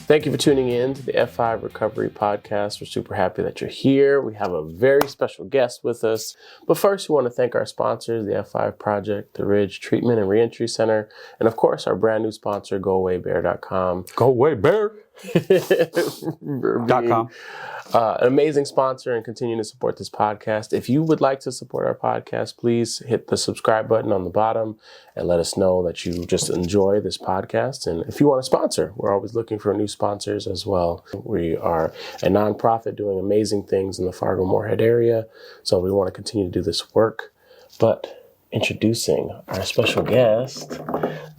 Thank you for tuning in to the F5 Recovery Podcast. We're super happy that you're here. We have a very special guest with us. But first, we want to thank our sponsors, the F5 Project, the Ridge Treatment and Reentry Center, and of course, our brand new sponsor, GoAwayBear.com. GoAwayBear.com. An amazing sponsor and continue to support this podcast. If you would like to support our podcast, please hit the subscribe button on the bottom and let us know that you just enjoy this podcast. And if you want to sponsor, we're always looking for new sponsors as well. We are a nonprofit doing amazing things in the Fargo-Moorhead area, so we want to continue to do this work. But introducing our special guest,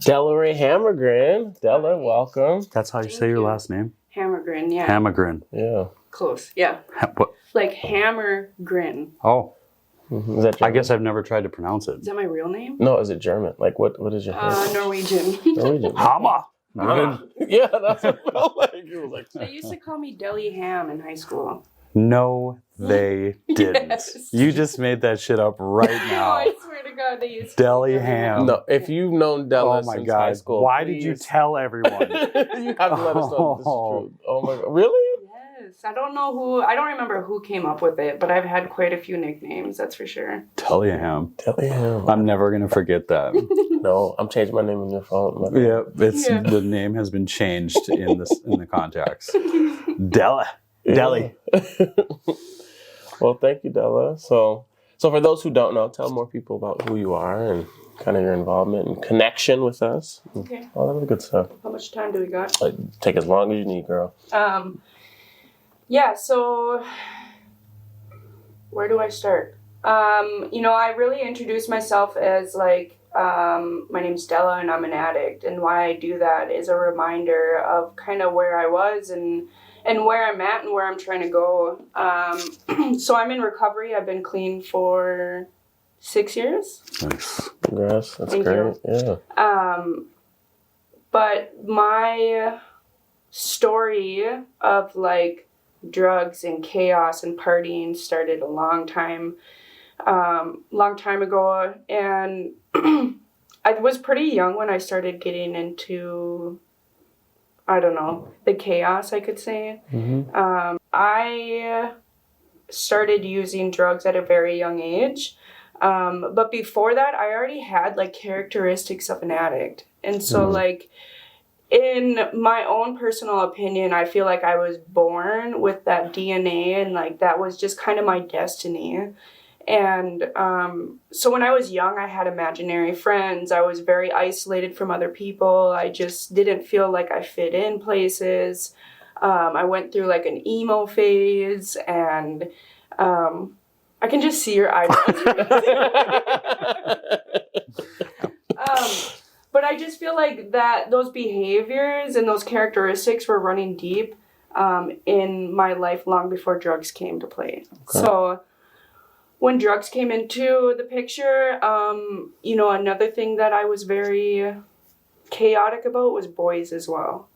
DelaRae Hammargren. Della, welcome. That's how you say your last name? Hammargren, yeah. Hammargren. Yeah. Close, yeah. What? Like Hammargren. Oh. Mm-hmm. Is that German? I guess I've never tried to pronounce it. Is that my real name? No, is it German? Like, what is your Norwegian. Norwegian. Hammer. Yeah, that's what it felt like. It was like, They used to call me Deli Ham in high school. No, they didn't. Yes. You just made that shit up right No, now. I swear to God, they used to. Deli Ham. no, if you've known Della Oh my since high God. school, Why did you tell everyone? you have to let us know if this is true. Oh my God. Really? Yes. I don't remember who came up with it, but I've had quite a few nicknames, that's for sure. Deli Ham. Deli Ham. I'm never going to forget that. No, I'm changing my name on your phone. Yeah, Yeah. the name has been changed in the contacts. Deli. Well, thank you, Della. So for those who don't know, tell more people about who you are and kind of your involvement and connection with us. Okay. All that other good stuff. How much time do we got? Like, take as long as you need, girl. Yeah, so where do I start? I really introduce myself as like, my name's Della and I'm an addict. And why I do that is a reminder of kind of where I was and where I'm at and where I'm trying to go. So I'm in recovery. I've been clean for 6 years. Nice. Congrats. That's Thank great. you. Yeah. But my story of like drugs and chaos and partying started a long time ago. And I was pretty young when I started getting into, I don't know, the chaos, I could say. Mm-hmm. I started using drugs at a very young age. But before that, I already had like characteristics of an addict. And so like, in my own personal opinion, I feel like I was born with that DNA and like that was just kind of my destiny. And so when I was young, I had imaginary friends. I was very isolated from other people. I just didn't feel like I fit in places. I went through like an emo phase and I can just see your eyebrows. But I just feel like that those behaviors and those characteristics were running deep in my life long before drugs came to play. Okay. So when drugs came into the picture, another thing that I was very chaotic about was boys as well,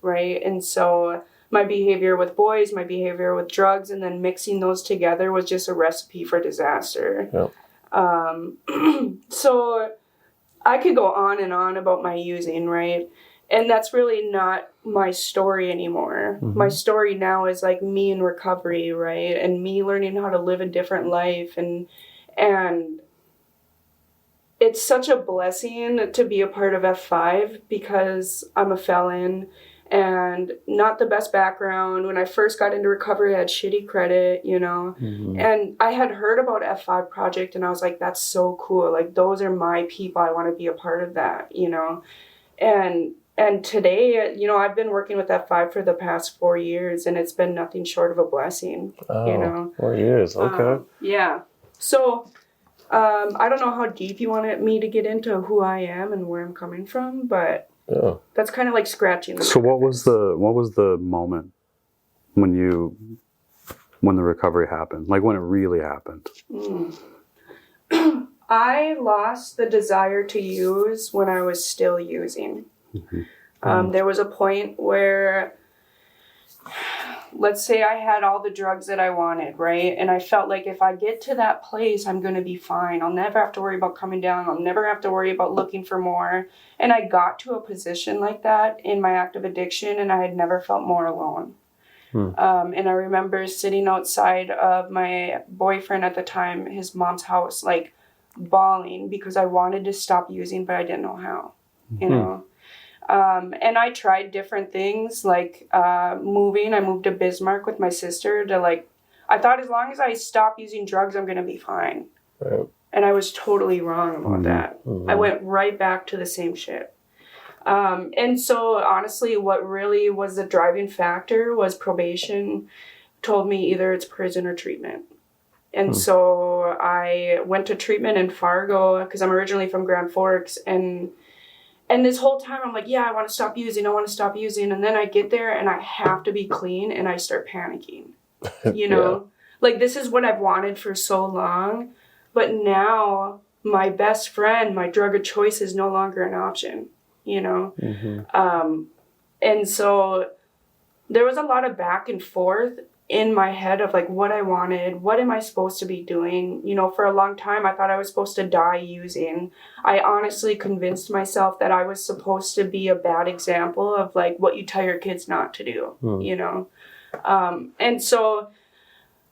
right? And so my behavior with boys, my behavior with drugs, and then mixing those together was just a recipe for disaster. Yep. So I could go on and on about my using, right? And that's really not my story anymore. Mm-hmm. My story now is like me in recovery, right? And me learning how to live a different life. And it's such a blessing to be a part of F5 because I'm a felon and not the best background. When I first got into recovery, I had shitty credit, Mm-hmm. And I had heard about F5 Project and I was like, that's so cool. Like, those are my people. I want to be a part of that, And today, I've been working with F5 for the past 4 years and it's been nothing short of a blessing, 4 years, okay. Yeah. So, I don't know how deep you wanted me to get into who I am and where I'm coming from, but yeah. That's kind of like scratching the So what was the moment when the recovery happened? Like when it really happened? I lost the desire to use when I was still using. Mm-hmm. There was a point where let's say I had all the drugs that I wanted, right? And I felt like if I get to that place, I'm going to be fine. I'll never have to worry about coming down. I'll never have to worry about looking for more. And I got to a position like that in my active addiction, and I had never felt more alone. And I remember sitting outside of my boyfriend at the time, his mom's house, like bawling because I wanted to stop using, but I didn't know how, you know? And I tried different things like moving. I moved to Bismarck with my sister to like, I thought as long as I stop using drugs, I'm going to be fine. Right. And I was totally wrong about that. I went right back to the same shit. And so honestly, what really was the driving factor was probation told me either it's prison or treatment. And so I went to treatment in Fargo because I'm originally from Grand Forks. And this whole time I'm like, yeah, I want to stop using. And then I get there and I have to be clean and I start panicking, you know, like this is what I've wanted for so long. But now my best friend, my drug of choice is no longer an option. You know? And so there was a lot of back and forth in my head of like what I wanted, what am I supposed to be doing? You know, for a long time, I thought I was supposed to die using. I honestly convinced myself that I was supposed to be a bad example of like what you tell your kids not to do, you know? And so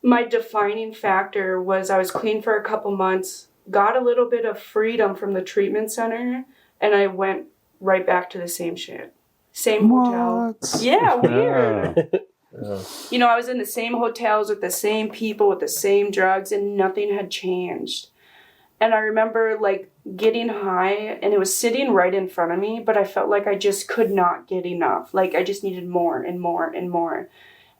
my defining factor was I was clean for a couple months, got a little bit of freedom from the treatment center, and I went right back to the same shit. Same hotels. Yeah, weird. You know, I was in the same hotels with the same people with the same drugs and nothing had changed. And I remember like getting high and it was sitting right in front of me, but I felt like I just could not get enough. Like I just needed more and more and more.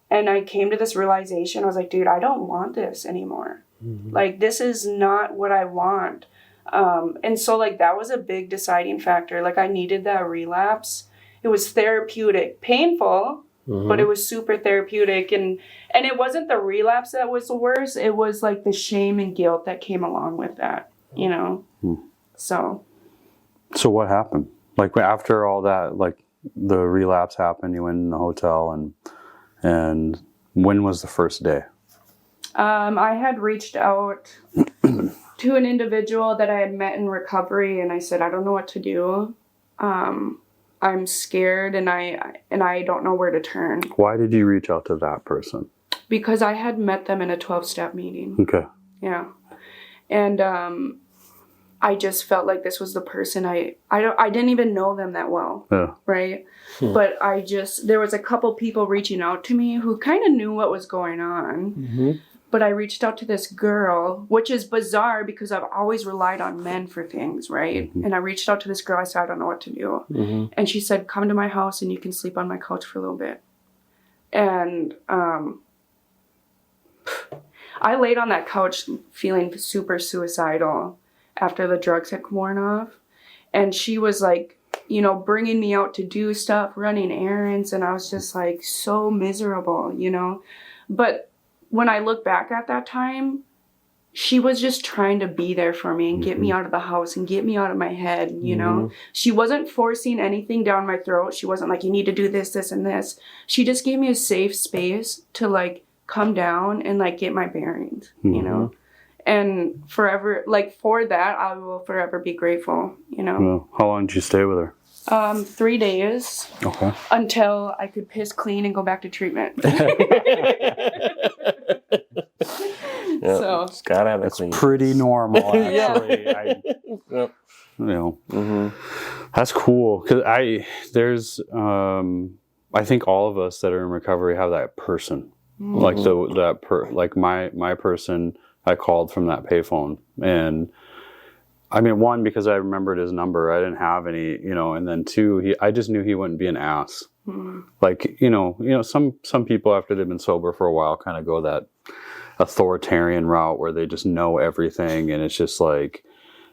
And I came to this realization. I was like, dude, I don't want this anymore. Like this is not what I want. And so like that was a big deciding factor. Like I needed that relapse. It was therapeutic, painful, but it was super therapeutic. And it wasn't the relapse that was the worst. It was like the shame and guilt that came along with that, you know? So what happened? Like after all that, like the relapse happened, you went in the hotel and when was the first day? I had reached out to an individual that I had met in recovery, and I said, I don't know what to do. I'm scared, and I don't know where to turn. Why did you reach out to that person? Because I had met them in a 12-step meeting. Okay. Yeah. And I just felt like this was the person I didn't even know them that well. Yeah. Right? But there was a couple people reaching out to me who kind of knew what was going on. But I reached out to this girl, which is bizarre because I've always relied on men for things, right? And I reached out to this girl. I said, I don't know what to do. And she said, come to my house and you can sleep on my couch for a little bit. And I laid on that couch feeling super suicidal after the drugs had worn off. And she was like, you know, bringing me out to do stuff, running errands. And I was just like so miserable, you know. But when I look back at that time, she was just trying to be there for me and get me out of the house and get me out of my head, you know. She wasn't forcing anything down my throat. She wasn't like, you need to do this, this, and this. She just gave me a safe space to like come down and like get my bearings, you know. And forever, like for that, I will forever be grateful, you know. Well, how long did you stay with her? 3 days. Okay. Until I could piss clean and go back to treatment. So just gotta have that's pretty normal. Actually. That's cool because I think all of us that are in recovery have that person, like like my person I called from that payphone. And I mean, one, because I remembered his number, I didn't have any, you know, and then two, I just knew he wouldn't be an ass. Like, you know, some people after they've been sober for a while kind of go that authoritarian route where they just know everything, and it's just like,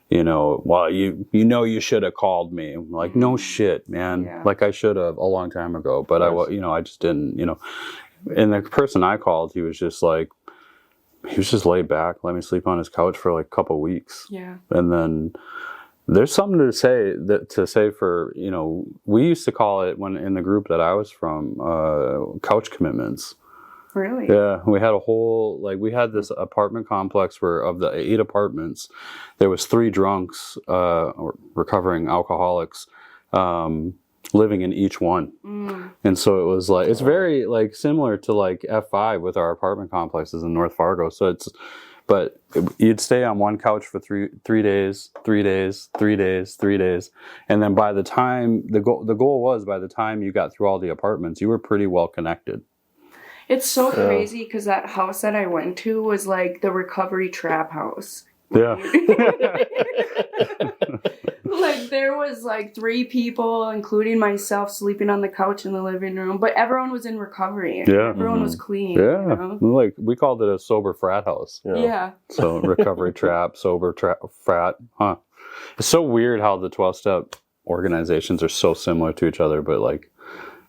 you know, well, you should have called me. I'm like, no shit, man. Yeah. Like I should have a long time ago, but I just didn't, you know. And the person I called, he was just laid back, let me sleep on his couch for like a couple of weeks. Yeah. And then there's something to say for, you know, we used to call it when in the group that I was from, couch commitments. Really? Yeah, we had a whole, like, we had this apartment complex where of the 8 apartments, there was 3 drunks, or recovering alcoholics, living in each one. And so it was like, it's very like similar to like F5 with our apartment complexes in North Fargo. So but you'd stay on one couch for 3 days, 3 days, 3 days, 3 days. And then by the time, the goal was by the time you got through all the apartments, you were pretty well connected. It's so crazy because that house that I went to was like the recovery trap house. Yeah. Like there was like 3 people, including myself, sleeping on the couch in the living room, but everyone was in recovery. Yeah. Everyone was clean. Yeah. You know? Like we called it a sober frat house. Yeah. So recovery trap, sober frat. Huh. It's so weird how the 12-step organizations are so similar to each other, but like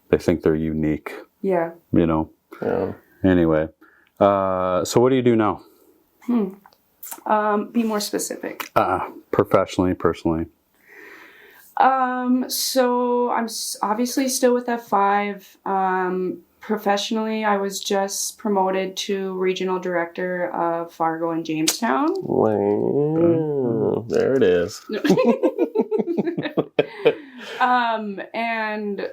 they think they're unique. Yeah. You know? Yeah. Anyway. So what do you do now? Be more specific. Professionally, personally. So I'm obviously still with F5. Professionally, I was just promoted to regional director of Fargo and Jamestown. Wow. There it is. And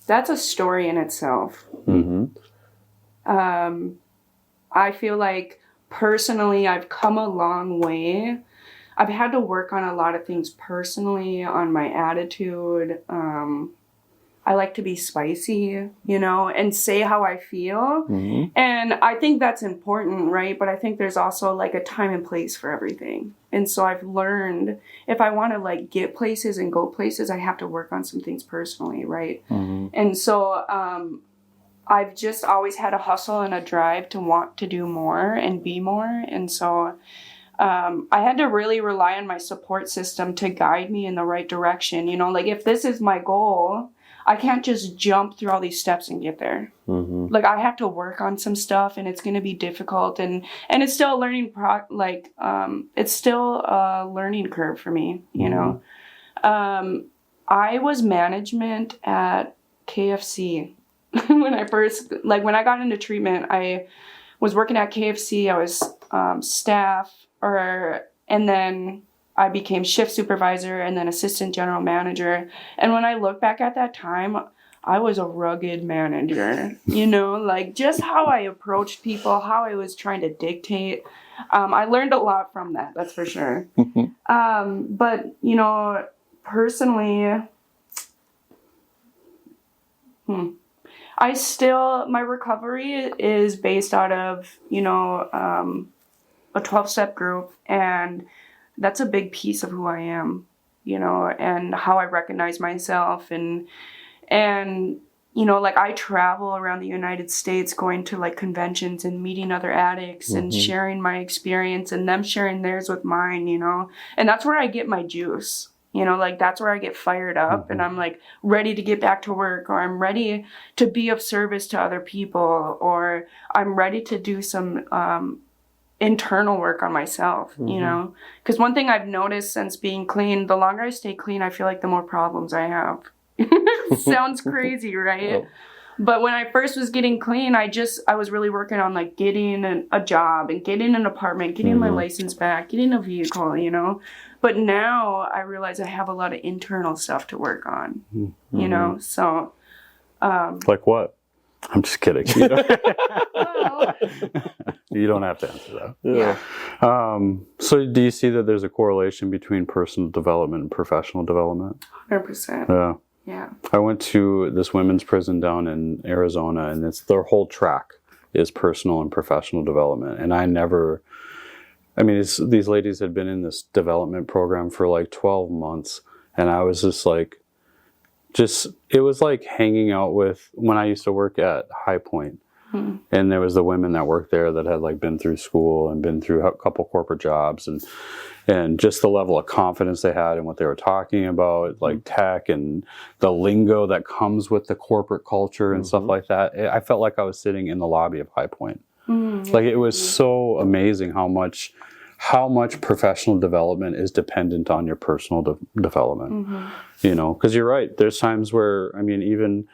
that's a story in itself. I feel like personally, I've come a long way. I've had to work on a lot of things personally, on my attitude. I like to be spicy, you know, and say how I feel. And I think that's important, right? But I think there's also like a time and place for everything. And so I've learned if I want to like get places and go places, I have to work on some things personally, right? And so I've just always had a hustle and a drive to want to do more and be more. And so I had to really rely on my support system to guide me in the right direction. You know, like if this is my goal, I can't just jump through all these steps and get there. Like I have to work on some stuff, and it's going to be difficult, and it's still a learning it's still a learning curve for me. You know, I was management at KFC when I when I got into treatment. I was working at KFC. I was staff, and then I became shift supervisor and then assistant general manager. And when I look back at that time, I was a rugged manager, you know, like just how I approached people, how I was trying to dictate. I learned a lot from that, that's for sure. But, you know, personally, my recovery is based out of, you know, a 12-step group, and that's a big piece of who I am, you know, and how I recognize myself. And you know, like I travel around the United States going to like conventions and meeting other addicts and sharing my experience and them sharing theirs with mine, you know. And that's where I get my juice, you know, like that's where I get fired up and I'm like ready to get back to work, or I'm ready to be of service to other people, or I'm ready to do some internal work on myself, you know, because one thing I've noticed since being clean, the longer I stay clean, I feel like the more problems I have. Sounds crazy, right? But when I first was getting clean, I was really working on like getting a job and getting an apartment, getting my license back, getting a vehicle, you know. But now I realize I have a lot of internal stuff to work on, you know. So like what? I'm just kidding. You don't have to answer that. So do you see that there's a correlation between personal development and professional development? 100%. Yeah. I went to this women's prison down in Arizona, and their whole track is personal and professional development. And these ladies had been in this development program for like 12 months. And I was just like, it was like hanging out with when I used to work at High Point. And there was the women that worked there that had like been through school and been through a couple corporate jobs, and just the level of confidence they had and what they were talking about, like tech and the lingo that comes with the corporate culture and stuff like that. I felt like I was sitting in the lobby of High Point. Like it was so amazing how much professional development is dependent on your personal development. You know, because you're right. There's times where, I mean, even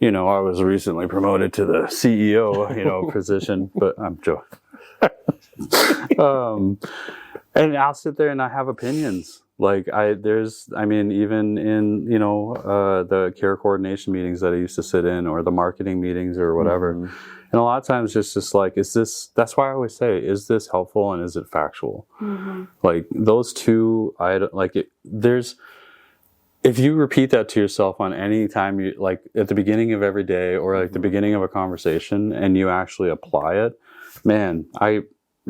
you know, I was recently promoted to the CEO, you know, position, but I'm joking. And I'll sit there and I have opinions. Like even in, you know, the care coordination meetings that I used to sit in, or the marketing meetings or whatever. Mm-hmm. And a lot of times just like, that's why I always say, is this helpful and is it factual? Mm-hmm. Like those two, if you repeat that to yourself on any time, you like at the beginning of every day or like the beginning of a conversation, and you actually apply it, man,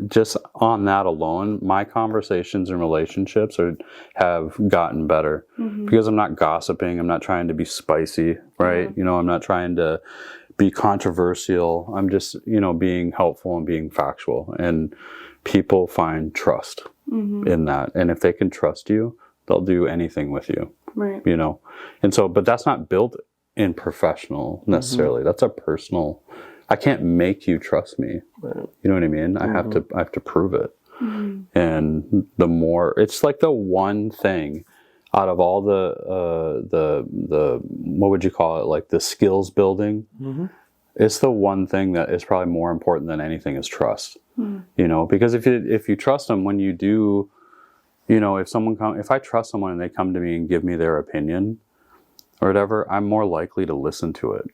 just on that alone, my conversations and relationships have gotten better because I'm not gossiping. I'm not trying to be spicy, right? You know, I'm not trying to be controversial. I'm just, you know, being helpful and being factual, and people find trust in that. And if they can trust you, they'll do anything with you. Right. You know, and so, but that's not built in professional necessarily. That's a personal. I can't make you trust me. Right. You know what I mean? I have to prove it. And the more, it's like the one thing out of all the what would you call it? Like the skills building. It's the one thing that is probably more important than anything is trust. You know, because if you trust them when you do. You know, if I trust someone and they come to me and give me their opinion or whatever, I'm more likely to listen to it.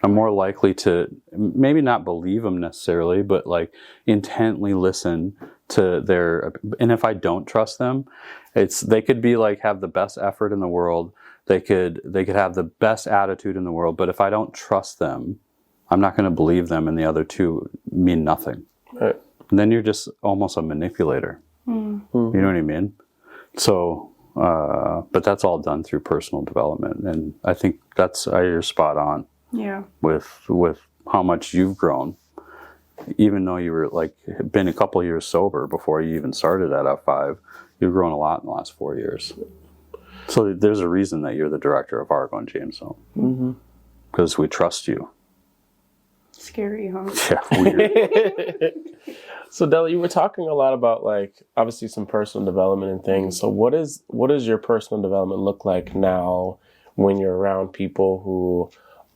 I'm more likely to maybe not believe them necessarily, but like intently listen to and if I don't trust them, they could be like, have the best effort in the world. They could have the best attitude in the world. But if I don't trust them, I'm not going to believe them. And the other two mean nothing. Right. And then you're just almost a manipulator. You know what I mean? So, but that's all done through personal development, and I think you're spot on. Yeah. With how much you've grown, even though you were like been a couple of years sober before you even started at F5, you've grown a lot in the last 4 years. So there's a reason that you're the director of Argo and Jamestown, because we trust you. Scary, huh? Yeah, weird. So Dela, you were talking a lot about like obviously some personal development and things. So what does your personal development look like now when you're around people who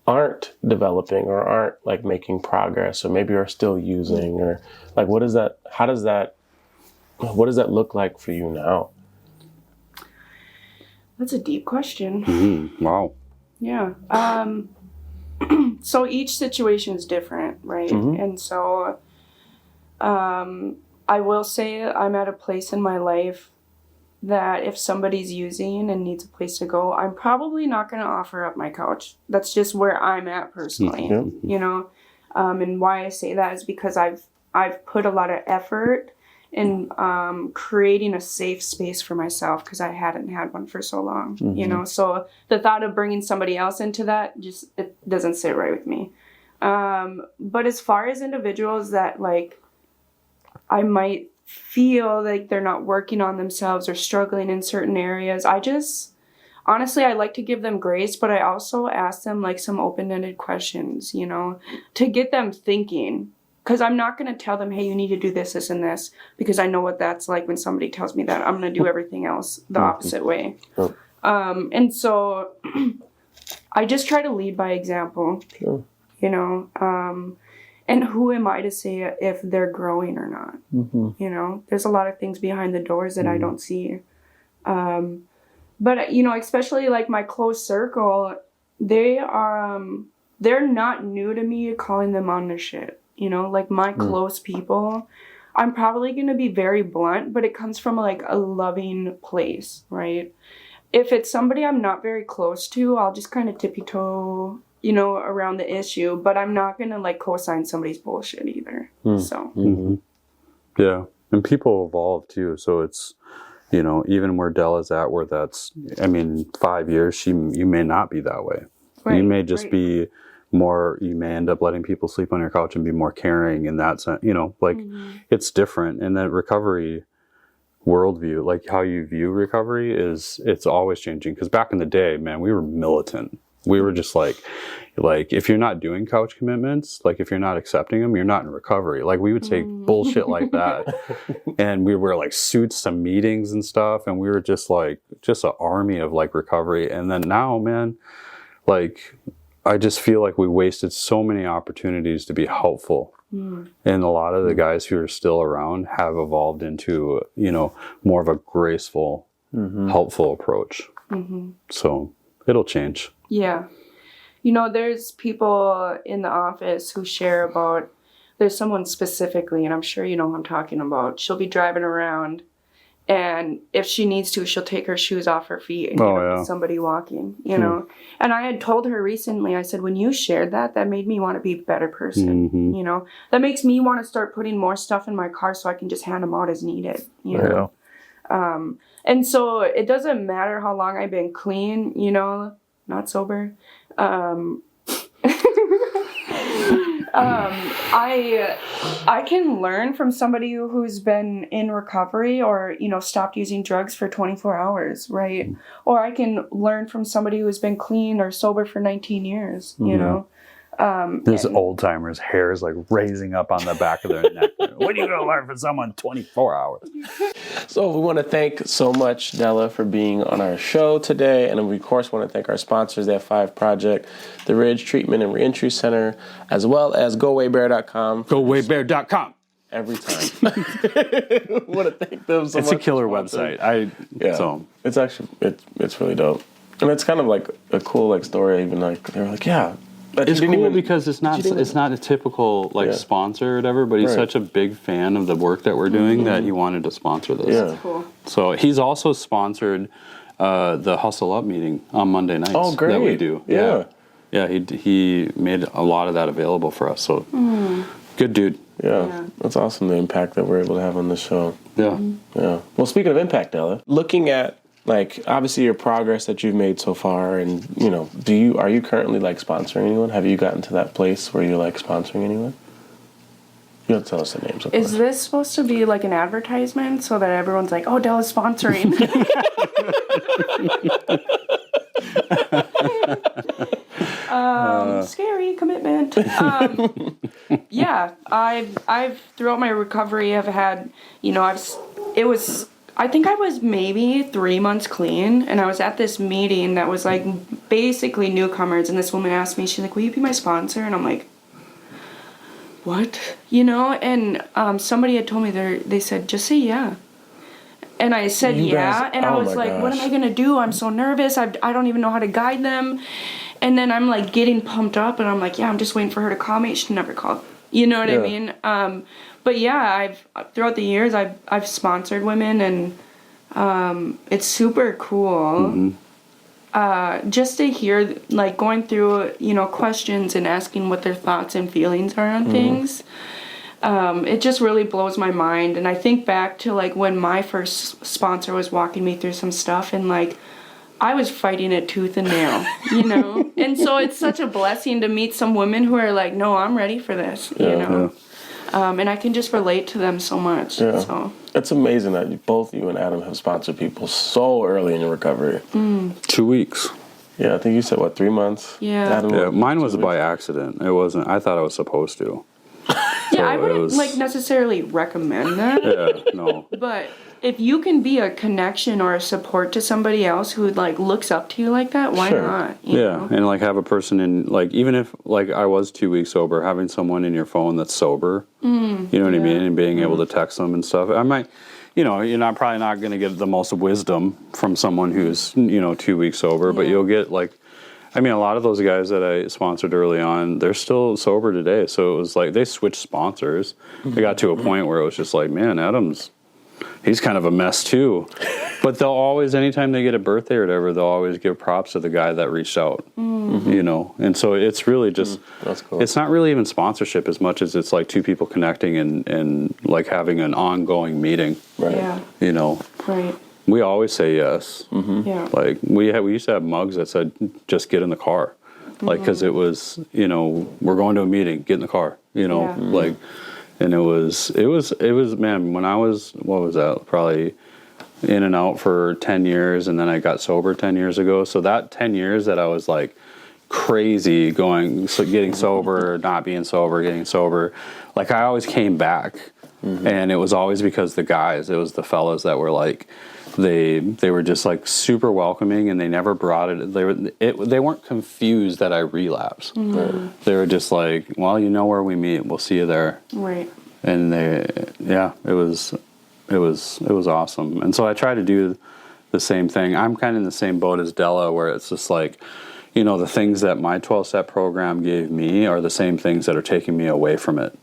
aren't developing or aren't like making progress, or maybe are still using, or like what does that look like for you now? That's a deep question. Wow. Yeah. So each situation is different, right? And so I will say I'm at a place in my life that if somebody's using and needs a place to go, I'm probably not going to offer up my couch. That's just where I'm at personally, you know? And why I say that is because I've put a lot of effort in creating a safe space for myself, because I hadn't had one for so long, you know? So the thought of bringing somebody else into that, it doesn't sit right with me. But as far as individuals that like, I might feel like they're not working on themselves or struggling in certain areas, honestly, I like to give them grace, but I also ask them like some open-ended questions, you know, to get them thinking. Because I'm not going to tell them, hey, you need to do this, this, and this, because I know what that's like when somebody tells me that. I'm going to do everything else the opposite way. And so I just try to lead by example, you know, and who am I to say if they're growing or not? You know, there's a lot of things behind the doors that I don't see. But, you know, especially like my close circle, they're not new to me calling them on their shit. You know, like my close people, I'm probably going to be very blunt, but it comes from like a loving place, right? If it's somebody I'm not very close to, I'll just kind of tippy-toe, you know, around the issue, but I'm not going to like co-sign somebody's bullshit either. So. Yeah. And people evolve too. So it's, you know, even where Dela's at, where that's, I mean, 5 years, you may not be that way. Right, you may just be more, you may end up letting people sleep on your couch and be more caring in that sense, you know, like it's different. And that recovery worldview, like how you view recovery it's always changing. Because back in the day, man, we were militant. We were just like if you're not doing couch commitments, like if you're not accepting them, you're not in recovery. Like we would say bullshit like that. And we wear like suits to meetings and stuff. And we were just an army of like recovery. And then now, man, like I just feel like we wasted so many opportunities to be helpful. And a lot of the guys who are still around have evolved into, more of a graceful, helpful approach. So it'll change. Yeah. There's people in the office who share about, there's someone specifically, and I'm sure you know who I'm talking about. She'll be driving around, and if she needs to, she'll take her shoes off her feet and get somebody walking, know. And I had told her recently, I said, when you shared that made me want to be a better person, That makes me want to start putting more stuff in my car so I can just hand them out as needed, know. And so it doesn't matter how long I've been clean, not sober. I can learn from somebody who's been in recovery or, stopped using drugs for 24 hours, right? Or I can learn from somebody who's been clean or sober for 19 years, you know? There's old timers' hair is like raising up on the back of their neck. What are you going to learn from someone 24 hours? So we want to thank so much, Dela, for being on our show today. And we, of course, want to thank our sponsors, the F5 Project, the Ridge Treatment and Reentry Center, as well as GoAwayBear.com. GoAwayBear.com. Every time. I want to thank them so much. It's a killer website. So it's actually, it's really dope. And it's kind of like a cool story, even they were like, yeah. It's cool because it's not a typical sponsor or whatever, but he's such a big fan of the work that we're doing that he wanted to sponsor this. Yeah. That's cool. So he's also sponsored the Hustle Up meeting on Monday nights. Oh, great. That we do. Yeah. Yeah, he made a lot of that available for us. So good dude. Yeah. That's awesome, the impact that we're able to have on this show. Yeah. Yeah. Well, speaking of impact, Dela, looking at obviously your progress that you've made so far, and are you currently sponsoring anyone? Have you gotten to that place where you're sponsoring anyone? You don't tell us the names, of course. Is this supposed to be an advertisement so that everyone's like, oh, Dela's sponsoring? Scary commitment. Yeah, I've throughout my recovery have had, I think I was maybe 3 months clean, and I was at this meeting that was basically newcomers, and this woman asked me, she's like, will you be my sponsor? And I'm like, what? And somebody had told me they said, just say yeah. And I said and I was like, what am I going to do? I'm so nervous. I don't even know how to guide them. And then I'm getting pumped up, and I'm like, yeah, I'm just waiting for her to call me. She never called. You know what I mean? But yeah, throughout the years I've sponsored women, and it's super cool. Just to hear going through questions and asking what their thoughts and feelings are on things. It just really blows my mind, and I think back to when my first sponsor was walking me through some stuff, and I was fighting it tooth and nail, and so it's such a blessing to meet some women who are like, no, I'm ready for this, and I can just relate to them so much. Yeah. So it's amazing that both you and Adam have sponsored people so early in your recovery. 2 weeks. Yeah, I think you said 3 months. Yeah. Adam, Mine was by accident. It wasn't. I thought I was supposed to. Yeah, I wouldn't necessarily recommend that. Yeah, no. But if you can be a connection or a support to somebody else who looks up to you like that, why not? You know? And have a person in even if I was 2 weeks sober, having someone in your phone that's sober, you know what I mean, and being able to text them and stuff. I might, you're probably not going to get the most wisdom from someone who's 2 weeks sober, but you'll get a lot of those guys that I sponsored early on, they're still sober today. So it was they switched sponsors. They got to a point where it was just man, he's kind of a mess too. But they'll always, anytime they get a birthday or whatever, they'll always give props to the guy that reached out, And so it's really just, that's cool. It's not really even sponsorship as much as it's two people connecting and having an ongoing meeting. Right. Yeah. Right. We always say yes. Yeah. We used to have mugs that said, just get in the car. Because it was, we're going to a meeting, get in the car, and it was, man, when I was, what was that? Probably in and out for 10 years. And then I got sober 10 years ago. So that 10 years that I was crazy getting sober, not being sober, getting sober, I always came back. And it was always because it was the fellas that were they were just like super welcoming, and they never brought it. They weren't confused that I relapsed. They were just like, well, you know where we meet. We'll see you there. Right. And it was awesome. And so I try to do the same thing. I'm kind of in the same boat as Della, where it's just like, you know, the things that my 12-step program gave me are the same things that are taking me away from it.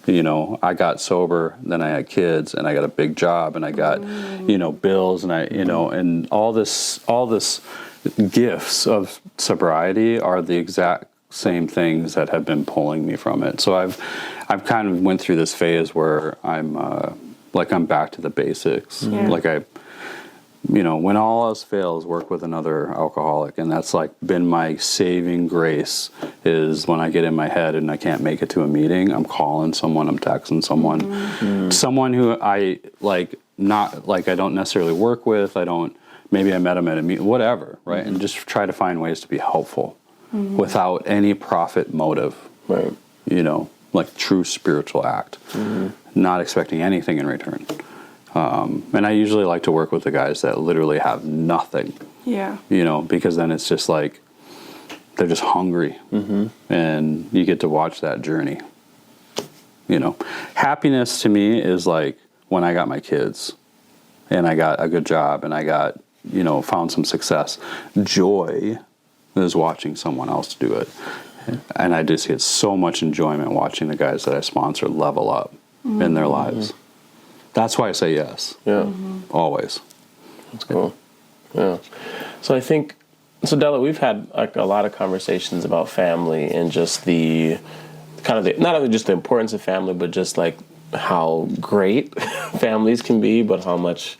You know, I got sober, then I had kids, and I got a big job, and I got, you know, bills, and and all this gifts of sobriety are the exact same things that have been pulling me from it. So I've kind of went through this phase where I'm back to the basics. Like when all else fails, work with another alcoholic. And that's like been my saving grace, is when I get in my head and I can't make it to a meeting, I'm calling someone, I'm texting someone, someone who I I don't necessarily work with. Maybe I met them at a meeting, whatever, right? And just try to find ways to be helpful without any profit motive, Right. You know, like true spiritual act, not expecting anything in return. And I usually like to work with the guys that literally have nothing. Yeah. You know, because then it's just like they're just hungry, and you get to watch that journey. You know, happiness to me is like when I got my kids, and I got a good job, and I got, you know, found some success. Joy is watching someone else do it, and I just get so much enjoyment watching the guys that I sponsor level up in their lives. That's why I say yes. Yeah. Always. That's cool. Yeah. So I think, Della, we've had like a lot of conversations about family and just the kind of not only just the importance of family, but just like how great families can be, but how much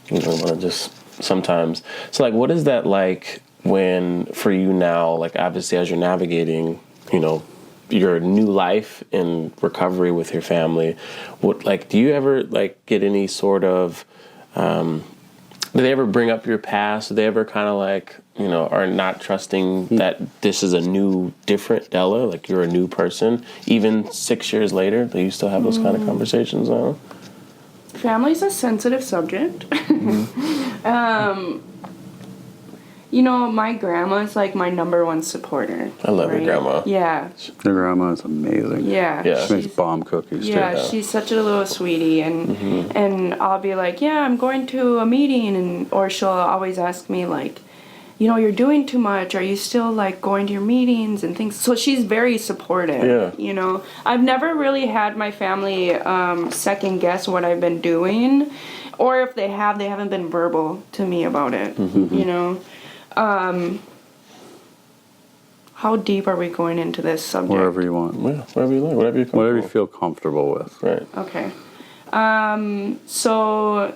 you want to just sometimes. So like, what is that like when, for you now, like obviously as you're navigating, you know, your new life in recovery with your family, what, like, do you ever like get any sort of, do they ever bring up your past? Do they ever kind of like, you know, are not trusting that this is a new, different Della, like you're a new person, even 6 years later, do you still have those kind of conversations now? Family's a sensitive subject. You know, my grandma's like my number one supporter. I love your grandma. Yeah. Your grandma is amazing. Yeah. She makes bomb cookies too. Yeah, she's such a little sweetie, and I'll be like, yeah, I'm going to a meeting, or she'll always ask me like, you know, you're doing too much. Are you still like going to your meetings and things? So she's very supportive. Yeah. You know, I've never really had my family second guess what I've been doing, or if they have, they haven't been verbal to me about it. You know. How deep are we going into this subject? Wherever you want. Yeah, wherever you like, whatever you feel comfortable with. Right. Okay. So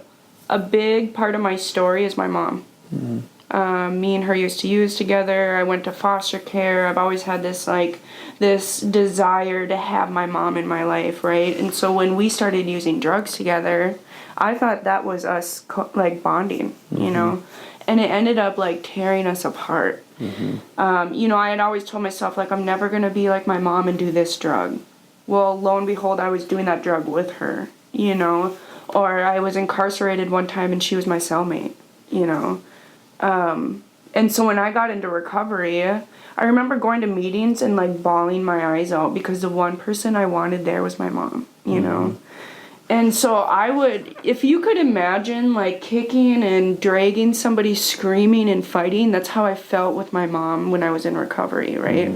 a big part of my story is my mom. Me and her used to use together. I went to foster care. I've always had this desire to have my mom in my life, right? And so when we started using drugs together, I thought that was us bonding, you know? And it ended up like tearing us apart. You know, I had always told myself like, I'm never going to be like my mom and do this drug. Well, lo and behold, I was doing that drug with her, you know? Or I was incarcerated one time and she was my cellmate, you know? And so when I got into recovery, I remember going to meetings and like bawling my eyes out because the one person I wanted there was my mom, you know? And so I would, if you could imagine like kicking and dragging somebody, screaming and fighting, that's how I felt with my mom when I was in recovery, right?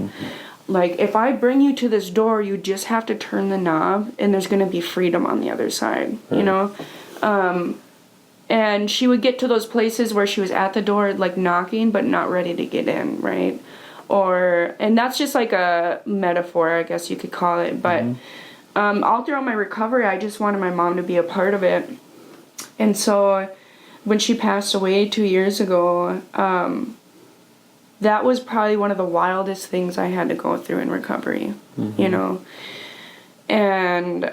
Like, if I bring you to this door, you just have to turn the knob and there's going to be freedom on the other side, you know? And she would get to those places where she was at the door, like knocking, but not ready to get in, right? And that's just like a metaphor, I guess you could call it, but... all throughout my recovery, I just wanted my mom to be a part of it. And so when she passed away 2 years ago, that was probably one of the wildest things I had to go through in recovery, you know. And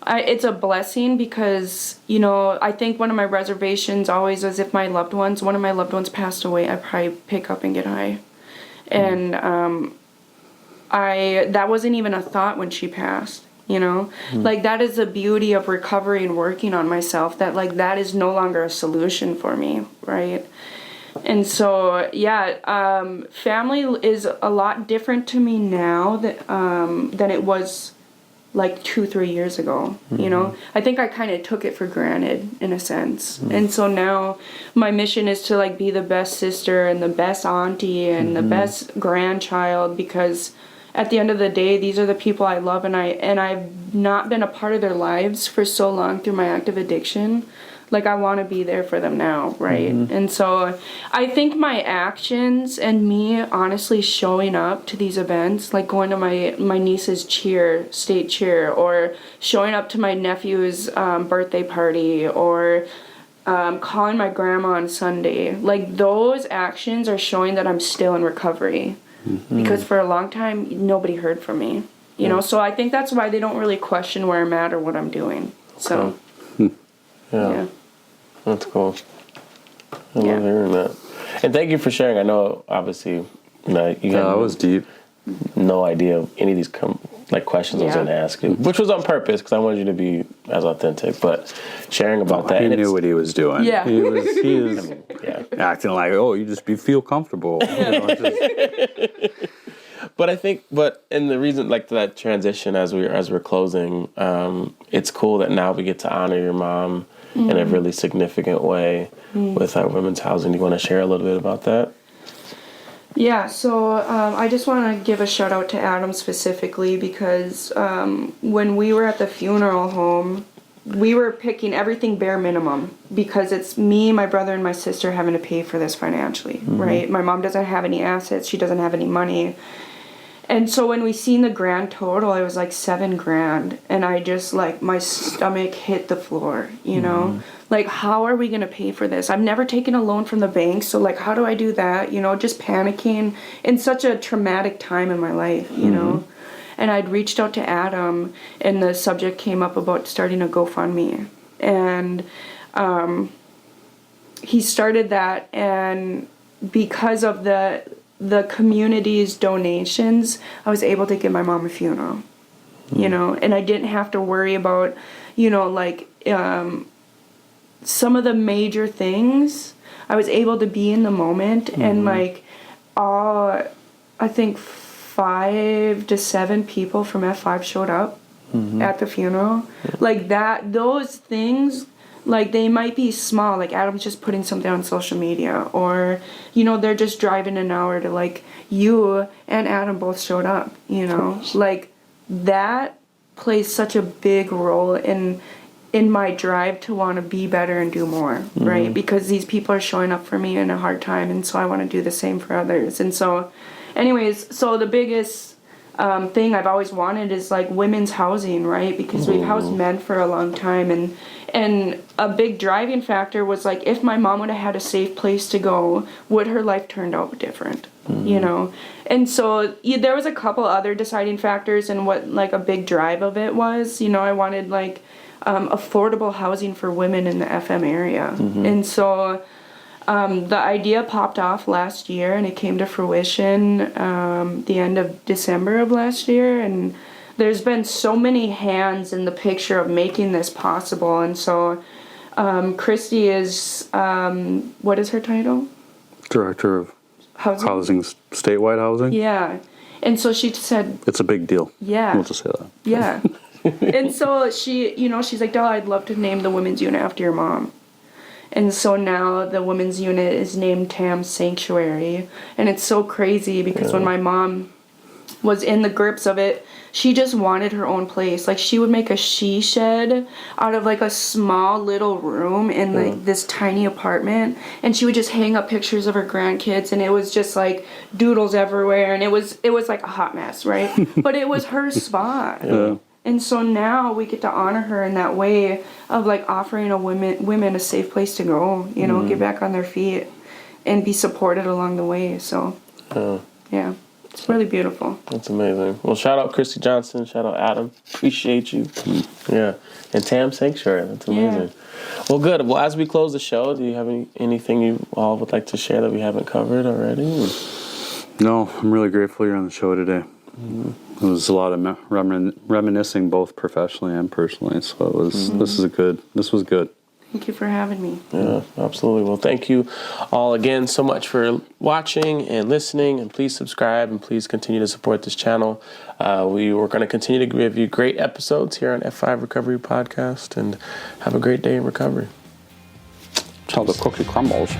it's a blessing because, you know, I think one of my reservations always was if one of my loved ones passed away, I'd probably pick up and get high. And... that wasn't even a thought when she passed, you know? Like, that is the beauty of recovery and working on myself, that, like, that is no longer a solution for me, right? And so, family is a lot different to me now than it was like 2-3 years ago, you know? I think I kind of took it for granted in a sense. And so now my mission is to like be the best sister and the best auntie and the best grandchild, because at the end of the day, these are the people I love, and I've not been a part of their lives for so long through my active addiction. Like, I want to be there for them now, right? And so I think my actions and me honestly showing up to these events, like going to my niece's state cheer, or showing up to my nephew's birthday party, or calling my grandma on Sunday, like, those actions are showing that I'm still in recovery. Because for a long time, nobody heard from me, you know? So I think that's why they don't really question where I'm at or what I'm doing. So... Yeah. That's cool. I love hearing that. And thank you for sharing. I know, obviously, you had that was deep. No idea of any of these questions I was going to ask you, which was on purpose because I wanted you to be as authentic. But sharing about that, he knew what he was doing. Yeah, he was acting like, you just feel comfortable. But I think, and the reason, like, that transition as we're closing, it's cool that now we get to honor your mom in a really significant way with our women's housing. Do you want to share a little bit about that? Yeah, so I just want to give a shout out to Adam specifically, because when we were at the funeral home, we were picking everything bare minimum, because it's me, my brother, and my sister having to pay for this financially, right? My mom doesn't have any assets. She doesn't have any money. And so when we seen the grand total, it was like $7,000, and I just, like, my stomach hit the floor, you know? Like, how are we going to pay for this? I've never taken a loan from the bank, so, like, how do I do that? You know, just panicking in such a traumatic time in my life, you know? And I'd reached out to Adam, and the subject came up about starting a GoFundMe. And he started that, and because of the community's donations, I was able to give my mom a funeral, you know, and I didn't have to worry about, you know, like, some of the major things. I was able to be in the moment, and like, I think 5 to 7 people from F5 showed up at the funeral. Like, those things, like, they might be small, like Adam's just putting something on social media, or, you know, they're just driving an hour to, like, you and Adam both showed up, you know, like, that plays such a big role in my drive to want to be better and do more, right? Because these people are showing up for me in a hard time, and so I want to do the same for others. And so, anyways, so the biggest thing I've always wanted is, like, women's housing, right? Because we've housed men for a long time, and a big driving factor was, like, if my mom would have had a safe place to go, would her life turned out different, you know? And so there was a couple other deciding factors, and what, like, a big drive of it was, you know, I wanted, like, affordable housing for women in the FM area. And so the idea popped off last year, and it came to fruition the end of December of last year, and there's been so many hands in the picture of making this possible. And so Christy is, what is her title? Director of housing, statewide housing. Yeah. And so she said, it's a big deal. Yeah. We'll just say that. Yeah. And so she, you know, she's like, Della, I'd love to name the women's unit after your mom. And so now the women's unit is named Tam's Sanctuary. And it's so crazy because when my mom was in the grips of it, she just wanted her own place. Like, she would make a she shed out of, like, a small little room in, like, this tiny apartment, and she would just hang up pictures of her grandkids, and it was just, like, doodles everywhere, and it was like a hot mess, right? But it was her spot. And so now we get to honor her in that way of, like, offering women a safe place to go, you know, get back on their feet and be supported along the way. So, yeah. It's really beautiful. That's amazing. Well, shout out Christy Johnson. Shout out Adam. Appreciate you. Yeah. And Tam Sanctuary. That's amazing. Yeah. Well, good. Well, as we close the show, do you have anything you all would like to share that we haven't covered already? No, I'm really grateful you're on the show today. It was a lot of reminiscing both professionally and personally. So it was. This was good. Thank you for having me. Yeah, absolutely. Well, thank you all again so much for watching and listening, and please subscribe and please continue to support this channel. We were going to continue to give you great episodes here on F5 Recovery Podcast, and have a great day in recovery. That's how the cookie crumbles.